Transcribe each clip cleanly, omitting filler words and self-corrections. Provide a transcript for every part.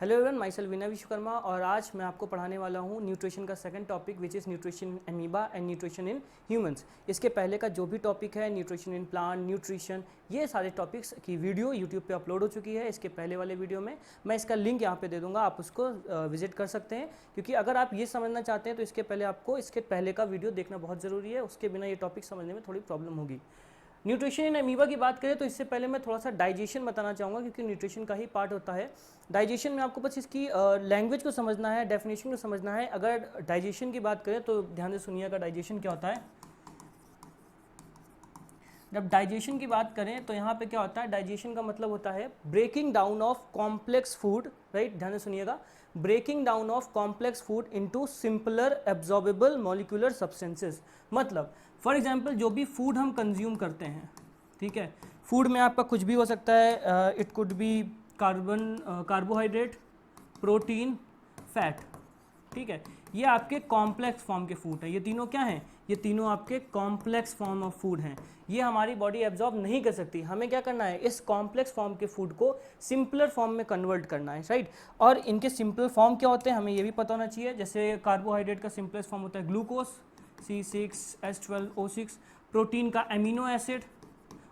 Hello everyone, my self विनय विश्वकर्मा और आज मैं आपको पढ़ाने वाला हूँ न्यूट्रिशन का second topic which is nutrition in amoeba and nutrition in humans. इसके पहले का जो भी टॉपिक है न्यूट्रिशन इन प्लांट, न्यूट्रिशन, ये सारे टॉपिक्स की वीडियो यूट्यूब पे अपलोड हो चुकी है। इसके पहले वाले वीडियो में मैं इसका लिंक यहाँ पे दे दूँगा, आप उसको विजिट कर सकते हैं। क्योंकि अगर आप ये समझना चाहते हैं तो इसके पहले आपको इसके पहले का वीडियो देखना बहुत ज़रूरी है, उसके बिना ये टॉपिक समझने में थोड़ी प्रॉब्लम होगी। न्यूट्रिशन इन अमीबा की बात करें तो इससे पहले मैं थोड़ा सा डाइजेशन बताना चाहूँगा, क्योंकि न्यूट्रिशन का ही पार्ट होता है। डाइजेशन में आपको बस इसकी लैंग्वेज को समझना है, डेफिनेशन को समझना है। अगर डाइजेशन की बात करें तो ध्यान से सुनिएगा डाइजेशन क्या होता है। जब डाइजेशन की बात करें तो यहाँ पे क्या होता है, डाइजेशन का मतलब होता है breaking down of complex food, right, ध्यान से सुनिएगा, breaking down of complex food into simpler absorbable molecular substances. मतलब फॉर एग्जांपल जो भी फूड हम कंज्यूम करते हैं, ठीक है, फूड में आपका कुछ भी हो सकता है, it could be carbohydrate, protein, fat, ठीक है, ये आपके कॉम्प्लेक्स फॉर्म के फूड हैं। ये तीनों क्या हैं? ये तीनों आपके कॉम्प्लेक्स फॉर्म ऑफ फूड हैं। ये हमारी बॉडी एब्जॉर्ब नहीं कर सकती। हमें क्या करना है, इस कॉम्प्लेक्स फॉर्म के फूड को सिंपलर फॉर्म में कन्वर्ट करना है, राइट। और इनके सिंपल फॉर्म क्या होते हैं हमें ये भी पता होना चाहिए। जैसे कार्बोहाइड्रेट का सिंपलेस्ट फॉर्म होता है ग्लूकोज C6H12O6, प्रोटीन का एमिनो एसिड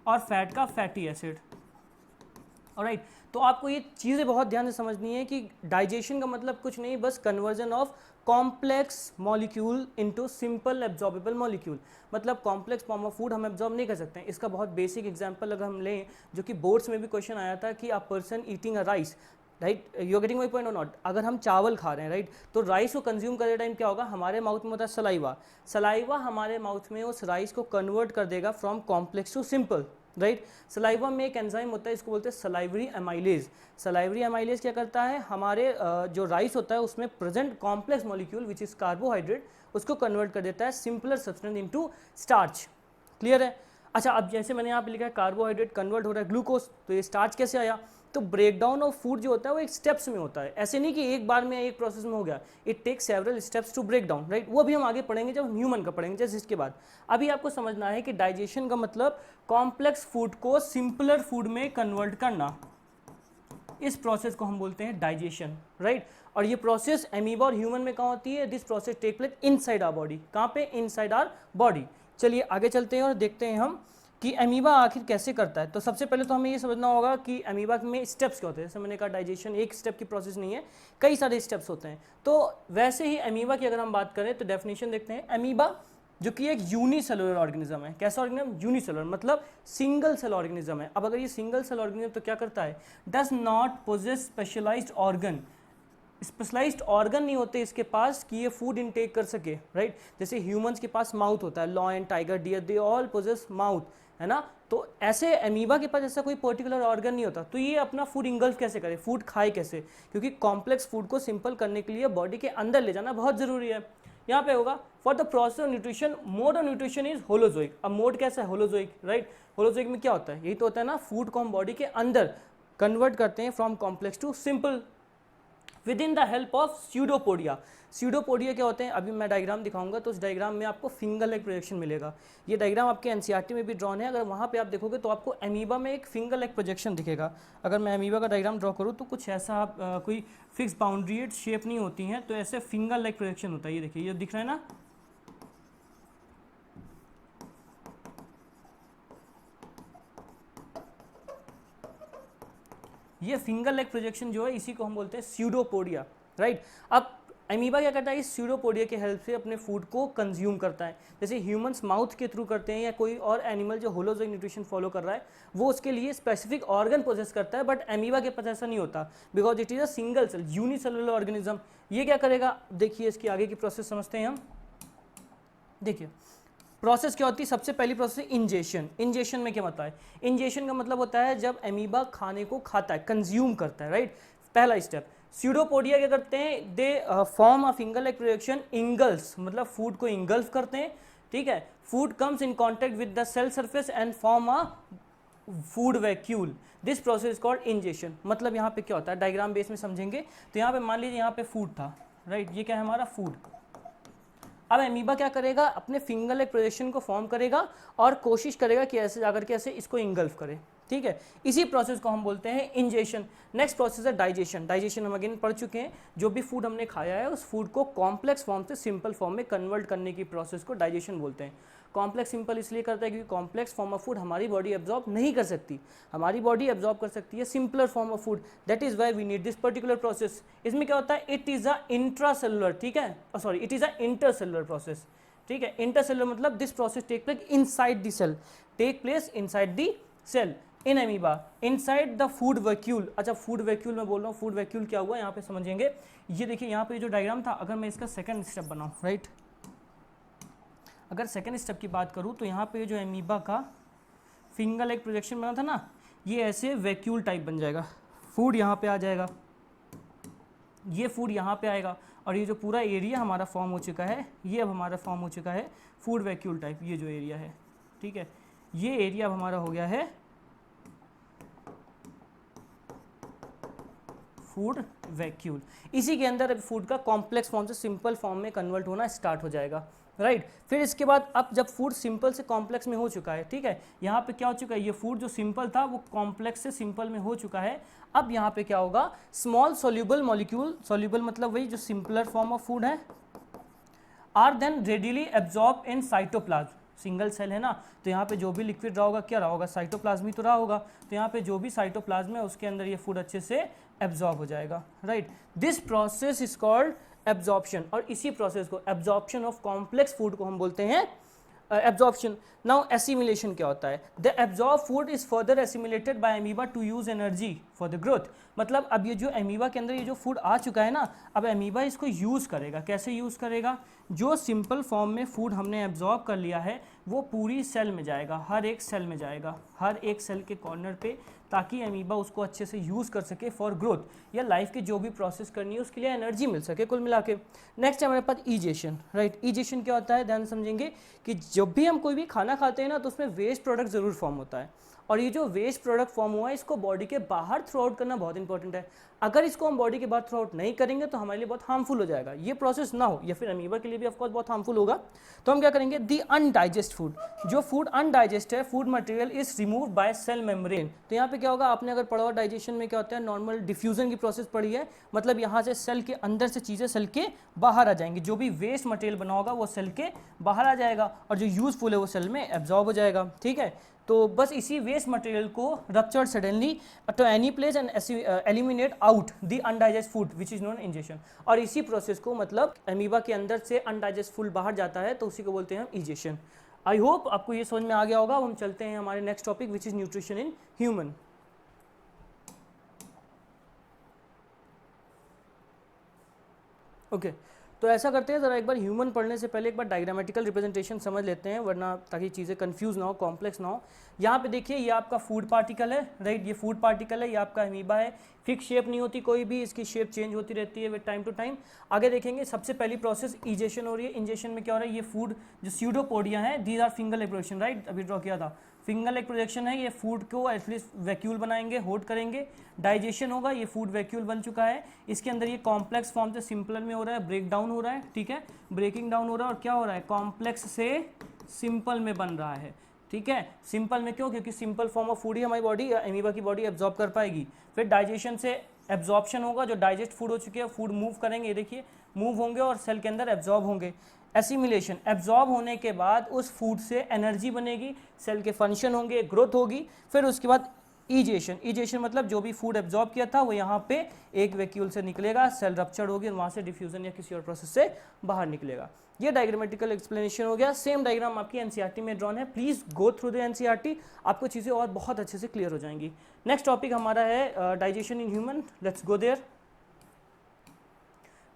और फैट का फैटी एसिड। ऑलराइट, तो आपको ये चीज़ें बहुत ध्यान से समझनी है कि डाइजेशन का मतलब कुछ नहीं, बस conversion of complex molecule into simple absorbable molecule. मतलब कॉम्प्लेक्स फॉर्म ऑफ फूड हम एब्जॉर्ब नहीं कर सकते हैं। इसका बहुत बेसिक एग्जांपल अगर हम लें, जो कि बोर्ड्स में भी क्वेश्चन आया था कि a person eating a rice, right, you are getting my point और नॉट। अगर हम चावल खा रहे हैं, राइट, तो राइस को कंज्यूम करते टाइम क्या होगा, हमारे माउथ में होता है सलाइवा। सलाइवा हमारे माउथ में उस राइस को कन्वर्ट कर देगा from complex to simple, right. Saliva में एक एंजाइम होता है, इसको बोलते हैं सलाइवरी एमाइलेज। सलाइवरी एमाइलेज क्या करता है, हमारे जो राइस होता है उसमें present complex molecule which is carbohydrate, उसको कन्वर्ट कर देता है simpler substance into starch. Clear है? अच्छा, अब जैसे मैंने यहाँ पे लिखा है कार्बोहाइड्रेट कन्वर्ट हो रहा है ग्लूकोज, तो ये स्टार्च कैसे आया? तो ब्रेकडाउन ऑफ फूड जो होता है वो एक स्टेप्स में होता है। ऐसे नहीं कि एक बार में एक प्रोसेस में हो गया, it takes several steps to break down, right. वो भी हम आगे पढ़ेंगे जब हम ह्यूमन का पढ़ेंगे, जैसे इसके बाद। अभी आपको समझना है कि डाइजेशन का मतलब कॉम्प्लेक्स फूड को सिंपलर फूड में कन्वर्ट करना, इस प्रोसेस को हम बोलते हैं डाइजेशन, राइट। और ये प्रोसेस अमीबा और ह्यूमन में कहाँ होती है? This process take place inside our body. कहाँ पे? Inside our body. चलिए आगे चलते हैं और देखते हैं हम कि अमीबा आखिर कैसे करता है। तो सबसे पहले तो हमें ये समझना होगा कि अमीबा में स्टेप्स क्या होते हैं। जैसे मैंने कहा डाइजेशन एक स्टेप की प्रोसेस नहीं है, कई सारे स्टेप्स होते हैं। तो वैसे ही अमीबा की अगर हम बात करें तो डेफिनेशन देखते हैं। अमीबा जो कि एक यूनिसेलुलर ऑर्गेनिज्म है। कैसा ऑर्गेनिज्म? यूनिसेलुलर, मतलब सिंगल सेल ऑर्गेनिज्म है। अब अगर ये सिंगल सेल ऑर्गेनिज्म तो क्या करता है, does not possess specialized organ. Specialized organ नहीं होते इसके पास कि ये फूड इनटेक कर सके, राइट। जैसे ह्यूमंस के पास माउथ होता है, lion, tiger, deer, they all possess mouth, है ना। तो ऐसे अमीबा के पास ऐसा कोई पर्टिकुलर ऑर्गन नहीं होता। तो ये अपना फूड इंगल्फ कैसे करे, फूड खाए कैसे? क्योंकि कॉम्प्लेक्स फूड को सिंपल करने के लिए बॉडी के अंदर ले जाना बहुत जरूरी है। यहाँ पे होगा for the process of nutrition, mode of nutrition is holozoic. अब मोड कैसा है? Holozoic, right. होलोजोइक में क्या होता है? यही तो होता है ना, फूड को हम बॉडी के अंदर कन्वर्ट करते हैं from complex to simple with in the help of pseudopodia. Pseudopodia क्या होते हैं? अभी मैं डायग्राम दिखाऊंगा तो उस डायग्राम में आपको फिंगर लाइक प्रोजेक्शन मिलेगा। ये डायग्राम आपके एनसीईआरटी में भी ड्रॉन है। अगर वहाँ पे आप देखोगे तो आपको अमीबा में एक फिंगर लाइक प्रोजेक्शन दिखेगा। अगर मैं अमीबा का डायग्राम ड्रॉ करूँ तो कुछ ऐसा आप कोई फिक्स बाउंड्रीड शेप नहीं होती हैं, तो ऐसे फिंगर लाइक प्रोजेक्शन होता है। ये देखिए, ये दिख रहा है ना, ये फिंगर लेग प्रोजेक्शन जो है इसी को हम बोलते हैं स्यूडोपोडिया, राइट। अब अमीबा क्या करता है, इस स्यूडोपोडिया के हेल्प से अपने फूड को कंज्यूम करता है। जैसे ह्यूमंस माउथ के थ्रू करते हैं, या कोई और एनिमल जो होलोजोइक न्यूट्रिशन फॉलो कर रहा है वो उसके लिए स्पेसिफिक ऑर्गन पोजेस करता है। बट अमीबा के पास ऐसा नहीं होता, because it is a single cell unicellular organism. ये क्या करेगा, देखिए इसकी आगे की प्रोसेस समझते हैं हम। देखिए प्रोसेस क्या होती है, सबसे पहली प्रोसेस इंजेशन। इंजेशन में क्या होता है? इंजेशन का मतलब होता है जब अमीबा खाने को खाता है, कंज्यूम करता है, राइट। पहला स्टेप। स्यूडोपोडिया क्या करते हैं, they form a finger like projection, engulfs, मतलब फूड को इंगल्फ करते हैं, ठीक है। Food comes in contact with the cell surface and form a food vacuole. This process called ingestion. मतलब यहाँ पे क्या होता है, डायग्राम बेस में समझेंगे। तो यहाँ पे मान लीजिए यहाँ पे फूड था, राइट, ये क्या है हमारा फूड। अब अमीबा क्या करेगा, अपने फिंगर लाइक प्रोजेक्शन को फॉर्म करेगा और कोशिश करेगा कि ऐसे जाकर के ऐसे इसको इंगल्फ करे, ठीक है। इसी प्रोसेस को हम बोलते हैं इंजेशन। नेक्स्ट प्रोसेस है डाइजेशन। डाइजेशन हम अगेन पढ़ चुके हैं, जो भी फूड हमने खाया है उस फूड को कॉम्प्लेक्स फॉर्म से सिंपल फॉर्म में कन्वर्ट करने की प्रोसेस को डाइजेशन बोलते हैं। कॉम्प्लेक्स सिंपल इसलिए करता है क्योंकि कॉम्प्लेक्स फॉर्म ऑफ फूड हमारी बॉडी एब्जॉर्ब नहीं कर सकती, हमारी बॉडी एब्जॉर्ब कर सकती है simpler form of food, that is why we need this particular process. इसमें क्या होता है, इट इज अ इंट्रासेलुलर, ठीक है, sorry it is a intercellular process, ठीक है। इंटरसेलुलर मतलब this process take place inside the cell, take place inside the cell in amoeba inside the food vacuole. अच्छा फूड वैक्यूल मैं बोल रहा हूँ, फूड वैक्यूल क्या हुआ यहाँ पे समझेंगे। ये देखिए यहाँ पे जो डायग्राम था, अगर मैं इसका सेकंड स्टेप बनाऊँ, राइट, अगर सेकंड स्टेप की बात करूँ तो यहाँ पे जो एमीबा का फिंगर लाइक प्रोजेक्शन बना था ना, ये ऐसे वैक्यूल टाइप बन जाएगा। फूड यहाँ पे आ जाएगा, ये फूड यहाँ पे आएगा, और ये जो पूरा एरिया हमारा फॉर्म हो चुका है, ये अब हमारा फॉर्म हो चुका है फूड वैक्यूल टाइप। ये जो एरिया है, ठीक है, ये एरिया अब हमारा हो गया है फूड वैक्यूल। इसी के अंदर फूड का कॉम्प्लेक्स फॉर्म से सिंपल फॉर्म में कन्वर्ट होना स्टार्ट हो जाएगा, राइट। फिर इसके बाद अब जब फूड सिंपल से कॉम्प्लेक्स में हो चुका है, ठीक है, यहाँ पे क्या हो चुका है, ये फूड जो सिंपल था वो कॉम्प्लेक्स से सिंपल में हो चुका है। अब यहाँ पे क्या होगा, स्मॉल सोल्यूबल मॉलिक्यूल, सोल्यूबल मतलब वही जो सिंपलर फॉर्म ऑफ फूड है, are then readily absorb in cytoplasm. Single cell है ना, तो यहाँ पे जो भी लिक्विड रहा होगा क्या रहा होगा, साइटोप्लाज्म ही तो रहा होगा, तो यहाँ पे जो भी साइटोप्लाज्म है उसके अंदर ये फूड अच्छे से एब्जॉर्ब हो जाएगा, right. This process is called absorption, और इसी प्रोसेस को एब्जॉर्प्शन ऑफ कॉम्प्लेक्स फूड को हम बोलते हैं एब्जॉर्प्शन। नाउ एसिमिलेशन क्या होता है, the absorb food is further assimilated by amoeba to use energy for the growth. मतलब अब ये जो अमीबा के अंदर ये जो फूड आ चुका है ना, अब अमीबा इसको यूज़ करेगा। कैसे यूज़ करेगा, जो सिंपल फॉर्म में फूड हमने एब्जॉर्ब कर लिया है वो पूरी सेल में जाएगा, हर एक सेल में जाएगा, हर एक सेल के कॉर्नर पे, ताकि अमीबा उसको अच्छे से यूज़ कर सके फॉर ग्रोथ या लाइफ की जो भी प्रोसेस करनी है उसके लिए एनर्जी मिल सके कुल मिला के। नेक्स्ट है हमारे पास ईजेशन, राइट। ईजेशन क्या होता है, ध्यान समझेंगे कि जब भी हम कोई भी खाना खाते हैं ना तो उसमें वेस्ट प्रोडक्ट ज़रूर फॉर्म होता है, और ये जो वेस्ट प्रोडक्ट फॉर्म हुआ है इसको बॉडी के बाहर थ्रू आउट करना बहुत इंपॉर्टेंट है। अगर इसको हम बॉडी के बाहर थ्रू आउट नहीं करेंगे तो हमारे लिए बहुत हार्मफुल हो जाएगा, ये प्रोसेस ना हो, या फिर अमीबा के लिए भी ऑफकोर्स बहुत हार्मफुल होगा। तो हम क्या करेंगे, दी अनडाइजेस्ट फूड, जो फूड अनडाइजेस्ट है, food material is remove by cell membrane. तो यहाँ पे क्या होगा, आपने अगर पढ़ा हुआ डाइजेशन में क्या होता है, नॉर्मल डिफ्यूजन की प्रोसेस पढ़ी है, मतलब यहाँ से सेल के अंदर से चीज़ें सेल के बाहर आ जाएंगी, जो भी वेस्ट मटेरियल बना होगा वो सेल के बाहर आ जाएगा, और जो यूजफुल है वो सेल में एब्जॉर्ब हो जाएगा, ठीक है। तो बस इसी वेस्ट मटेरियल को ruptured suddenly to any place and eliminate out the undigest food which is known ingestion. और इसी प्रोसेस को मतलब अमीबा के अंदर से अनडाइजेस्ट फूड बाहर जाता है तो उसी को बोलते हैं हम इंजेशन। आई होप आपको ये समझ में आ गया होगा। हम चलते हैं हमारे next topic which is nutrition in human. Okay तो ऐसा करते हैं, ज़रा एक बार ह्यूमन पढ़ने से पहले एक बार डायग्रामेटिकल रिप्रेजेंटेशन समझ लेते हैं, वरना ताकि चीज़ें कंफ्यूज ना हो, कॉम्प्लेक्स ना हो। यहाँ पे देखिए ये आपका फूड पार्टिकल है, राइट, ये फूड पार्टिकल है, ये आपका अमीबा है। फिक्स शेप नहीं होती कोई भी, इसकी शेप चेंज होती रहती है विद टाइम टू टाइम। आगे देखेंगे सबसे पहली प्रोसेस इंजेशन हो रही है। इंजेशन में क्या हो रहा है, ये फूड जो स्यूडोपोडिया है, these are finger like projection, right, अभी ड्रॉ किया था, फिंगर लाइक प्रोजेक्शन है, ये फूड को एटलीस्ट वैक्यूल बनाएंगे, होल्ड करेंगे, डाइजेशन होगा, ये फूड वैक्यूल बन चुका है। इसके अंदर ये कॉम्प्लेक्स फॉर्म से सिंपलर में हो रहा है, ब्रेक डाउन हो रहा है, ठीक है, ब्रेकिंग डाउन हो रहा है, और क्या हो रहा है, कॉम्प्लेक्स से सिंपल में बन रहा है, ठीक है। सिंपल में क्यों, क्योंकि सिंपल फॉर्म ऑफ फूड ही हमारी बॉडी, अमीबा की बॉडी एब्जॉर्ब कर पाएगी। फिर डाइजेशन से एब्जॉर्प्शन होगा, जो डाइजेस्ट फूड हो चुके हैं फूड मूव करेंगे, ये देखिए मूव होंगे और सेल के अंदर एब्जॉर्ब होंगे। एसिमिलेशन, एब्जॉर्ब होने के बाद उस फूड से एनर्जी बनेगी, सेल के फंक्शन होंगे, ग्रोथ होगी। फिर उसके बाद ईजेशन, ईजेशन मतलब जो भी फूड एब्जॉर्ब किया था वो यहाँ पे एक वैक्यूल से निकलेगा, सेल रप्चर्ड होगी और वहाँ से डिफ्यूजन या किसी और प्रोसेस से बाहर निकलेगा। ये डायग्रामेटिकल एक्सप्लेनेशन हो गया। सेम डायग्राम आपकी एनसीईआरटी में ड्रॉन है, please go through the NCERT, आपको चीज़ें और बहुत अच्छे से क्लियर हो जाएंगी। नेक्स्ट टॉपिक हमारा है digestion in human, let's go there.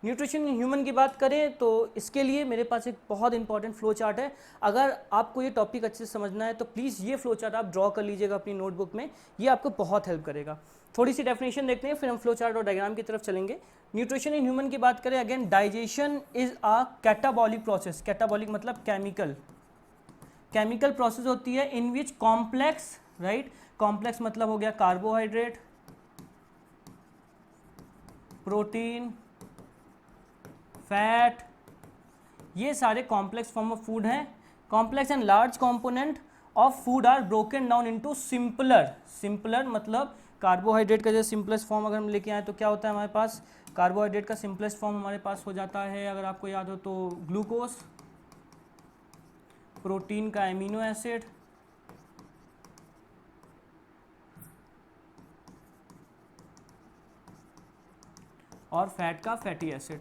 Nutrition in human की बात करें तो इसके लिए मेरे पास एक बहुत इंपॉर्टेंट फ्लो चार्ट है। अगर आपको ये टॉपिक अच्छे से समझना है तो प्लीज़ ये फ्लो चार्ट आप ड्रॉ कर लीजिएगा अपनी नोटबुक में, ये आपको बहुत हेल्प करेगा। थोड़ी सी डेफिनेशन देखते हैं, फिर हम फ्लो चार्ट और डायग्राम की तरफ चलेंगे। न्यूट्रिशन इन ह्यूमन की बात करें, again digestion is a catabolic process. Catabolic मतलब केमिकल, केमिकल प्रोसेस होती है in which complex, right, complex मतलब हो गया कार्बोहाइड्रेट, प्रोटीन, फैट, ये सारे कॉम्प्लेक्स फॉर्म ऑफ फूड हैं। Complex and large component of food are broken down into simpler मतलब कार्बोहाइड्रेट का जो सिंपलेस्ट फॉर्म अगर हम लेके आए तो क्या होता है हमारे पास, कार्बोहाइड्रेट का सिंपलेस्ट फॉर्म हमारे पास हो जाता है, अगर आपको याद हो तो ग्लूकोज, प्रोटीन का एमिनो एसिड, और फैट का फैटी एसिड।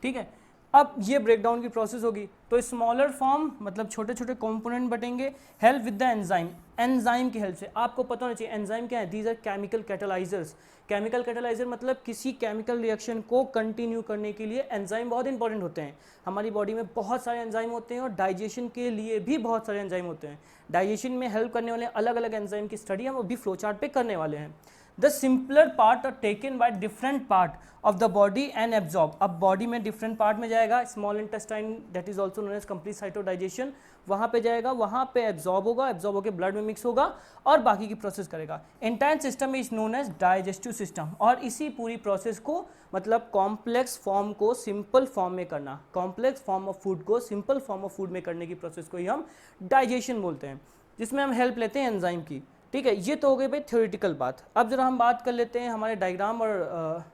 ठीक है, अब ये ब्रेकडाउन की प्रोसेस होगी तो स्मॉलर फॉर्म मतलब छोटे छोटे कंपोनेंट बटेंगे, help with the enzyme, enzyme की हेल्प से। आपको पता होना चाहिए एंजाइम क्या है, these are chemical catalysers. Chemical catalyser मतलब किसी केमिकल रिएक्शन को कंटिन्यू करने के लिए एंजाइम बहुत इंपॉर्टेंट होते हैं। हमारी बॉडी में बहुत सारे एंजाइम होते हैं और डाइजेशन के लिए भी बहुत सारे एंजाइम होते हैं। डाइजेशन में हेल्प करने वाले अलग अलग एंजाइम की स्टडी हम अभी फ्लो चार्ट पे करने वाले हैं। The simpler part are taken by different part of the body and absorb। अब बॉडी में डिफरेंट पार्ट में जाएगा, small intestine that is also known as complete site of digestion, वहाँ पे जाएगा, वहाँ पे एब्जॉर्ब होगा, एब्जॉर्ब होकर ब्लड में मिक्स होगा और बाकी की प्रोसेस करेगा। Entire system is known as digestive system. और इसी पूरी प्रोसेस को मतलब कॉम्प्लेक्स फॉर्म को सिंपल फॉर्म में करना, कॉम्प्लेक्स फॉर्म ऑफ फूड को सिंपल फॉर्म ऑफ फूड में करने की प्रोसेस को ही हम डाइजेशन बोलते हैं, जिसमें हम हेल्प लेते हैं एंजाइम की। ठीक है, ये तो हो गई भाई थ्योरेटिकल बात। अब जरा हम बात कर लेते हैं हमारे डायग्राम और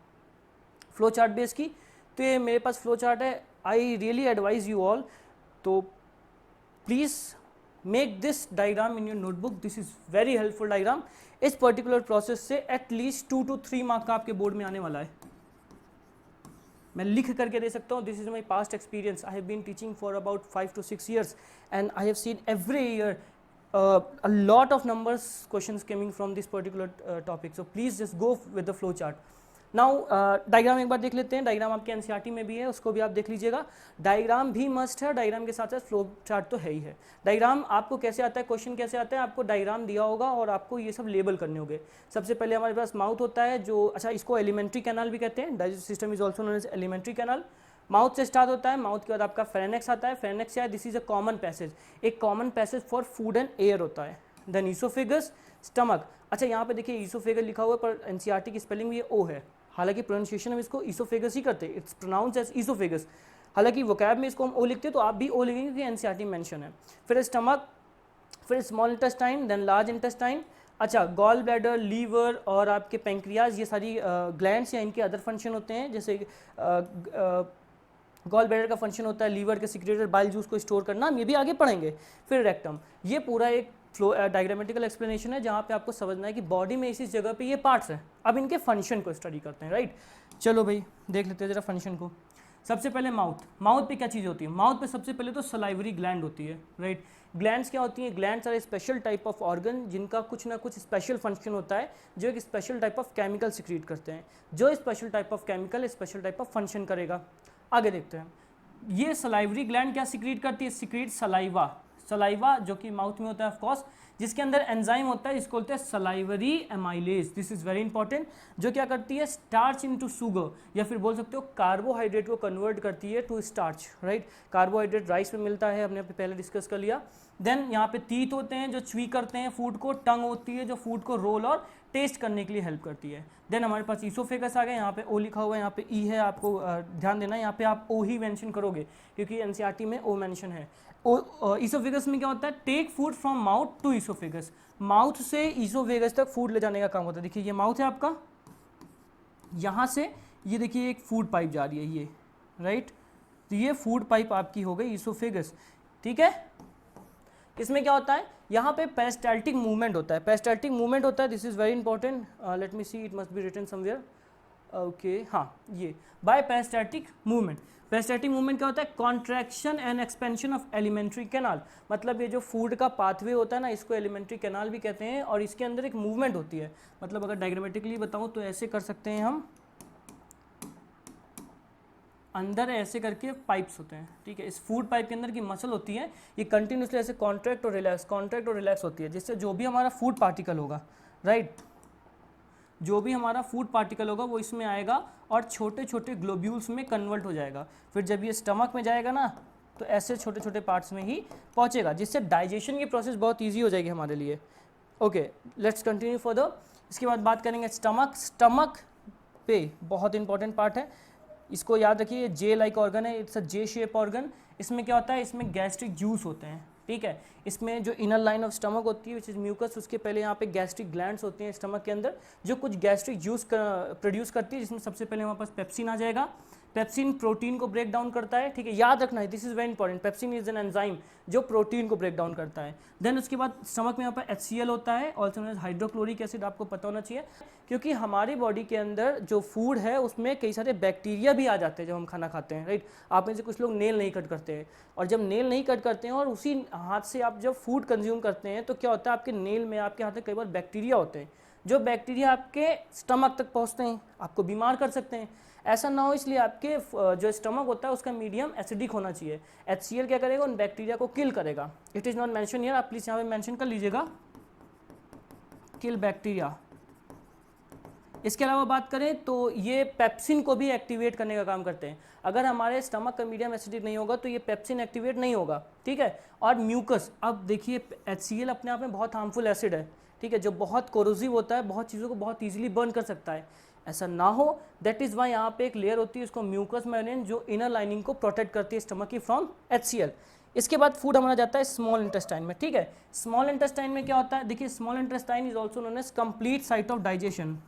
फ्लो चार्ट बेस की। तो ये मेरे पास फ्लो चार्ट है, I really advise you all, तो please make this diagram in your notebook, this is very helpful diagram. इस पर्टिकुलर प्रोसेस से एटलीस्ट 2 to 3 मार्क का आपके बोर्ड में आने वाला है, मैं लिख करके दे सकता हूँ। This is my past experience, I have been teaching for about 5 to 6 years and I have seen every year a lot of numbers questions coming from this particular topic, so please just go with the flow chart. Now diagram एक बार देख लेते हैं, diagram आपके NCERT में भी है, उसको भी आप देख लीजिएगा। डायग्राम भी मस्ट है, डायग्राम के साथ साथ फ्लो चार्ट तो है ही है। डायग्राम आपको कैसे आता है, क्वेश्चन कैसे आता है, आपको डायग्राम दिया होगा और आपको ये सब लेबल करने होंगे। सबसे पहले हमारे पास माउथ होता है जो, अच्छा इसको एलिमेंट्री कैनाल भी कहते हैं, digestive system is also known as alimentary canal. Mouth से स्टार्ट होता है, माउथ के बाद आपका फेरेनेक्स आता है, फेरेनेक्स क्या है, this is a common passage, एक common passage for food and air होता है। Then oesophagus, stomach. अच्छा यहाँ पे देखिए ईसोफेगस लिखा हुआ है पर एनसीईआरटी की स्पेलिंग में ये ओ है, हालांकि प्रोनाउंसिएशन हम इसको ईसोफेगस ही करते हैं, इट्स प्रोनाउंस एज ईसोफेगस, हालांकि वोकैब में इसको हम ओ लिखते हैं तो आप भी ओ लिखेंगे क्योंकि एनसीईआरटी मेंशन है। फिर स्टमक, फिर small intestine, then large intestine. अच्छा गॉल ब्लैडर, लीवर और आपके पेंक्रियाज, ये सारी ग्लैंड्स या इनके अदर फंक्शन होते हैं, जैसे गॉल ब्लैडर का फंक्शन होता है लीवर के सिक्रेटेड बाइल जूस को स्टोर करना, हम ये भी आगे पढ़ेंगे। फिर रेक्टम, ये पूरा एक फ्लो डायग्रामेटिकल एक्सप्लेनेशन है जहाँ पे आपको समझना है कि बॉडी में इसी जगह पे ये पार्ट्स हैं, अब इनके फंक्शन को स्टडी करते हैं, राइट। चलो भाई देख लेते हैं जरा फंक्शन को। सबसे पहले माउथ, माउथ पे क्या चीज़ होती है, माउथ पे सबसे पहले तो सलाइवरी ग्लैंड होती है, राइट। ग्लैंड्स क्या होती हैं, glands are special type of organ जिनका कुछ ना कुछ स्पेशल फंक्शन होता है, जो एक special type of chemical secrete करते हैं, जो special type of chemical special type of function करेगा। आगे देखते हैं, ये सलाइवरी ग्लैंड क्या सिक्रीट करती है, सिक्रीट सलाइवा, सलाइवा जो कि माउथ में होता है ऑफ कोर्स, जिसके अंदर एंजाइम होता है जिसको बोलते हैं salivary amylase, this is very important, जो क्या करती है स्टार्च इनटू शुगर या फिर बोल सकते हो कार्बोहाइड्रेट को कन्वर्ट करती है to starch, right. Carbohydrate rice में मिलता है, हमने पहले डिस्कस कर लिया। देन यहाँ पे टीथ होते हैं जो च्वी करते हैं फूड को, टंग होती है जो फूड को रोल और टेस्ट करने के लिए हेल्प करती है। देन हमारे पास ईसोफेगस आ गया, यहाँ पे ओ लिखा हुआ है, यहाँ पे ई है, आपको ध्यान देना है, यहाँ पे आप ओ ही मेंशन करोगे क्योंकि एनसीईआरटी में ओ मेंशन है। ईसोफेगस में क्या होता है, take food from mouth to oesophagus, mouth से ईसोफेगस तक फूड ले जाने का काम होता है। देखिए ये माउथ है आपका, यहाँ से ये देखिए एक फूड पाइप जा रही है ये, राइट, तो ये फूड पाइप आपकी हो गई ईसोफेगस, ठीक है। इसमें क्या होता है, यहाँ पे पेरिस्टाल्टिक मूवमेंट होता है, पेरिस्टाल्टिक मूवमेंट होता है, this is very important, let me see it must be written somewhere, okay हाँ, ये by peristaltic movement. Peristaltic movement क्या होता है, contraction and expansion of alimentary canal, मतलब ये जो फूड का पाथवे होता है ना, इसको एलिमेंट्री कैनाल भी कहते हैं, और इसके अंदर एक मूवमेंट होती है, मतलब अगर डायग्रामेटिकली बताऊँ तो ऐसे कर सकते हैं हम, अंदर ऐसे करके पाइप्स होते हैं, ठीक है। इस फूड पाइप के अंदर की मसल होती है, ये कंटिन्यूसली ऐसे कॉन्ट्रैक्ट और रिलैक्स होती है, जिससे जो भी हमारा फूड पार्टिकल होगा, राइट, जो भी हमारा फूड पार्टिकल होगा वो इसमें आएगा और छोटे छोटे ग्लोब्यूल्स में कन्वर्ट हो जाएगा। फिर जब ये स्टमक में जाएगा ना तो ऐसे छोटे छोटे पार्ट्स में ही पहुंचेगा, जिससे डाइजेशन की प्रोसेस बहुत ईजी हो जाएगी हमारे लिए। Okay, let's continue further. इसके बाद बात करेंगे स्टमक। स्टमक पे बहुत इंपॉर्टेंट पार्ट है, इसको याद रखिए, जे लाइक ऑर्गन है, it's a J shape organ. इसमें क्या होता है, इसमें गैस्ट्रिक जूस होते हैं, ठीक है। इसमें जो इनर लाइन ऑफ स्टमक होती है विच इज म्यूकस, उसके पहले यहाँ पे गैस्ट्रिक ग्लैंड्स होती हैं स्टमक के अंदर जो कुछ गैस्ट्रिक जूस प्रोड्यूस करती है, जिसमें सबसे पहले हमारे पास पेप्सिन आ जाएगा। पेप्सिन प्रोटीन को ब्रेक डाउन करता है, ठीक है, याद रखना है, this is very important, pepsin is an enzyme जो प्रोटीन को ब्रेक डाउन करता है। देन उसके बाद स्टमक में यहाँ पर HCl होता है, also known as hydrochloric acid, आपको पता होना चाहिए, क्योंकि हमारी बॉडी के अंदर जो फूड है उसमें कई सारे बैक्टीरिया भी आ जाते हैं जब हम खाना खाते हैं, राइट। आप में से कुछ लोग नेल नहीं कट करते हैं, और जब नेल नहीं कट करते हैं और उसी हाथ से आप जब फूड कंज्यूम करते हैं तो क्या होता है, आपके नेल में, आपके हाथ में कई बार बैक्टीरिया होते हैं, जो बैक्टीरिया आपके स्टमक तक पहुँचते हैं, आपको बीमार कर सकते हैं। ऐसा ना हो इसलिए आपके जो स्टमक होता है उसका मीडियम एसिडिक होना चाहिए। HCl क्या करेगा, उन बैक्टीरिया को किल करेगा। It is not mention here, आप प्लीज़ यहाँ पे मेंशन कर लीजिएगा, किल बैक्टीरिया। इसके अलावा बात करें तो ये पेप्सिन को भी एक्टिवेट करने का काम करते हैं। अगर हमारे स्टमक का मीडियम एसिडिक नहीं होगा तो ये पेप्सिन एक्टिवेट नहीं होगा, ठीक है। और म्यूकस, अब देखिए HCl अपने आप में बहुत हार्मफुल एसिड है, ठीक है, जो बहुत कोरोसिव होता है, बहुत चीज़ों को बहुत ईजिली बर्न कर सकता है। ऐसा ना हो, दैट इज़ वाई यहाँ पे एक लेयर होती है उसको म्यूकस मेम्ब्रेन, जो इनर लाइनिंग को प्रोटेक्ट करती है स्टमक की फ्रॉम HCl। इसके बाद फूड हमारा जाता है स्मॉल इंटेस्टाइन में, ठीक है। स्मॉल इंटेस्टाइन में क्या होता है, देखिए small intestine is also known as complete site of digestion.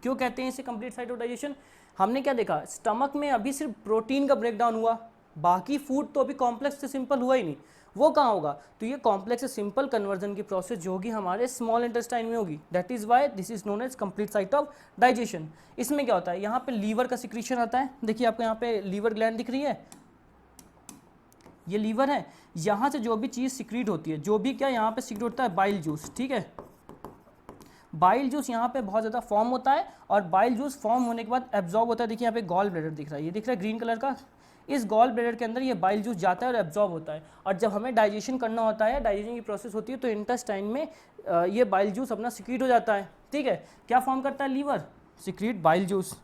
क्यों कहते हैं इसे कंप्लीट साइट ऑफ डाइजेशन, हमने क्या देखा, स्टमक में अभी सिर्फ प्रोटीन का ब्रेकडाउन हुआ, बाकी फूड तो अभी कॉम्प्लेक्स से सिंपल हुआ ही नहीं, वो कहाँ होगा, तो ये कॉम्प्लेक्स से सिंपल कन्वर्जन की प्रोसेस जो होगी हमारे स्मॉल इंटेस्टाइन में होगी। That is why this is known as complete site of digestion. इसमें क्या होता है, यहाँ पे लीवर का सिक्रीशन आता है, देखिए आपको यहाँ पे लीवर ग्लैंड दिख रही है, ये लीवर है, यहाँ से जो भी चीज़ सिक्रीट होती है, जो भी क्या यहाँ पे सिक्रीट होता है, बाइल जूस, ठीक है। बाइल जूस यहाँ पे बहुत ज़्यादा फॉर्म होता है, और बाइल जूस फॉर्म होने के बाद एब्जॉर्ब होता है। देखिए यहाँ पे गॉल ब्लैडर दिख रहा है, ये दिख रहा है ग्रीन कलर का, इस गॉल ब्लैडर के अंदर ये बाइल जूस जाता है और एब्जॉर्ब होता है। और जब हमें डाइजेशन करना होता है, डाइजेशन की प्रोसेस होती है, तो इंटेस्टाइन में ये बाइल जूस अपना सिक्रीट हो जाता है, ठीक है। क्या फॉर्म करता है liver, secrete bile juice.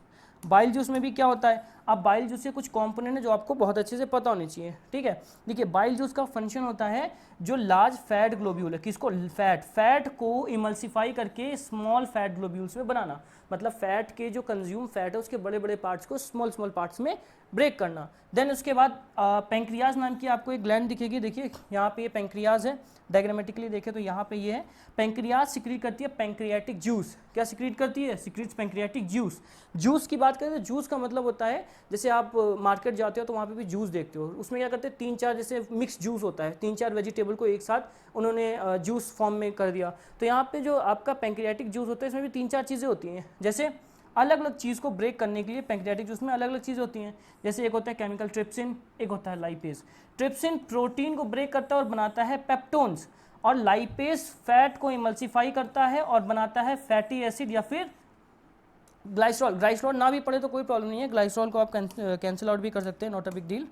Bile juice में भी क्या होता है, अब बाइल जूस के कुछ कंपोनेंट है जो आपको बहुत अच्छे से पता होनी चाहिए, ठीक है। देखिए बाइल जूस का फंक्शन होता है जो लार्ज फैट ग्लोब्यूल है, किसको, फैट को इमल्सिफाई करके स्मॉल फैट ग्लोब्यूल्स में बनाना, मतलब फैट के जो कंज्यूम फैट है उसके बड़े बड़े पार्ट्स को स्मॉल स्मॉल पार्ट्स में ब्रेक करना। देन उसके बाद पेंक्रियाज नाम की आपको एक ग्लैंड दिखेगी, देखिए यहाँ पे ये पेंक्रियाज है, डायग्रामेटिकली देखें तो यहाँ पे ये है, पेंक्रियाज सिक्रीट करती है पेंक्रियाटिक जूस। क्या सिक्रीट करती है, सिक्रीट्स पेंक्रियाटिक जूस। जूस की बात करें तो जूस का मतलब होता है, जैसे आप मार्केट जाते हो तो वहाँ पे भी जूस देखते हो, उसमें क्या करते हैं, 3-4 जैसे मिक्स जूस होता है, 3-4 वेजिटेबल को एक साथ उन्होंने जूस फॉर्म में कर दिया। तो यहाँ पे जो आपका पेंक्रियाटिक जूस होता है इसमें भी 3-4 चीज़ें होती हैं, जैसे अलग अलग चीज़ को ब्रेक करने के लिए पेंक्रियाटिक जूस में अलग अलग चीज़ होती हैं। जैसे एक होता है केमिकल ट्रिप्सिन, एक होता है लाइपेज। ट्रिप्सिन प्रोटीन को ब्रेक करता है और बनाता है पेप्टोन्स, और लाइपेज फैट को इमल्सिफाई करता है और बनाता है फैटी एसिड या फिर ग्लाइसरॉल। ग्लाइसरॉल ना भी पड़े तो कोई प्रॉब्लम नहीं है, ग्लाइसरॉल को आप कैंसिल आउट भी कर सकते हैं, नॉट अ बिग डील।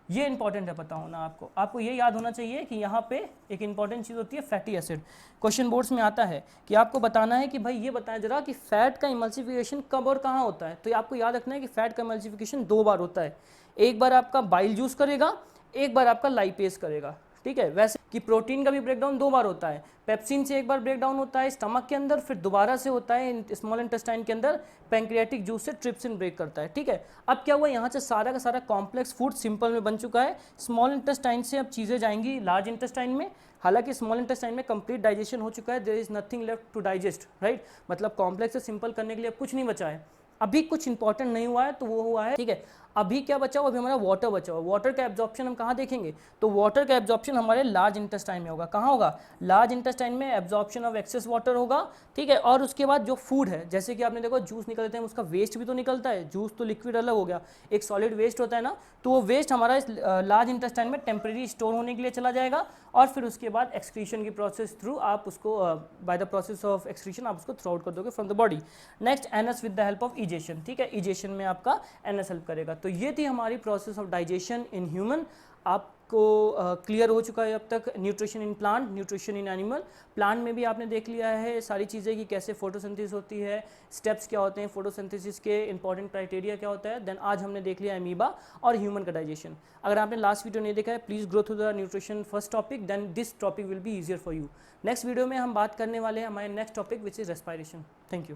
ये इंपॉर्टेंट है पता होना आपको ये याद होना चाहिए कि यहाँ पे एक इंपॉर्टेंट चीज़ होती है फैटी एसिड। क्वेश्चन बोर्ड्स में आता है कि आपको बताना है कि भाई ये बताएं जरा कि फैट का इमल्सिफिकेशन कब और कहाँ होता है। तो आपको याद रखना है कि फैट का इमल्सिफिकेशन 2 बार होता है, एक बार आपका बाइल जूस करेगा, एक बार आपका लाइपेज करेगा, ठीक है। वैसे कि प्रोटीन का भी ब्रेकडाउन 2 बार होता है, पेप्सिन से एक बार ब्रेकडाउन होता है स्टमक के अंदर, फिर दोबारा से होता है स्मॉल इंटेस्टाइन के अंदर, पेंक्रियाटिक जूस से ट्रिप्सिन ब्रेक करता है, ठीक है। अब क्या हुआ, यहाँ से सारा का सारा कॉम्प्लेक्स फूड सिंपल में बन चुका है। स्मॉल इंटेस्टाइन से अब चीज़ें जाएंगी लार्ज इंटेस्टाइन में, हालांकि स्मॉल इंटेस्टाइन में कंप्लीट डाइजेशन हो चुका है, there is nothing left to digest, right, मतलब कॉम्प्लेक्स से सिंपल करने के लिए अब कुछ नहीं बचा है। अभी कुछ इंपॉर्टेंट नहीं हुआ है तो वो हुआ है, ठीक है। अभी क्या बचा हुआ, अभी हमारा वाटर बचा हुआ। वाटर का एब्जॉर्प्शन हम कहाँ देखेंगे, तो वाटर का एब्जॉर्प्शन हमारे लार्ज इंटेस्टाइन में होगा। कहाँ होगा, लार्ज इंटेस्टाइन में एब्जॉर्प्शन ऑफ एक्सेस वाटर होगा, ठीक है। और उसके बाद जो फूड है, जैसे कि आपने देखो जूस निकलते हैं उसका वेस्ट भी तो निकलता है, जूस तो लिक्विड अलग हो गया, एक सॉलिड वेस्ट होता है ना, तो वो वेस्ट हमारा लार्ज इंटेस्टाइन में टेम्परेरी स्टोर होने के लिए चला जाएगा, और फिर उसके बाद एक्सक्रीशन की प्रोसेस थ्रू आप उसको by the process of excretion आप उसको थ्रू आउट कर दोगे from the body. Next NS with the help of egestion, ठीक है, इजेशन में आपका एनएस हेल्प करेगा। तो ये थी हमारी process of digestion in human. आपको क्लियर हो चुका है अब तक nutrition in plant, nutrition in animal. Plant में भी आपने देख लिया है सारी चीज़ें कि कैसे फोटोसिंथेसिस होती है, स्टेप्स क्या होते हैं फोटोसिंथेसिस के, इंपॉर्टेंट क्राइटेरिया क्या होता है। देन आज हमने देख लिया अमीबा और ह्यूमन का डाइजेशन। अगर आपने लास्ट वीडियो नहीं देखा है please go through the nutrition first topic, then this topic will be easier for you. Next video में हम बात करने वाले हैं हमारे next topic which is respiration. Thank you.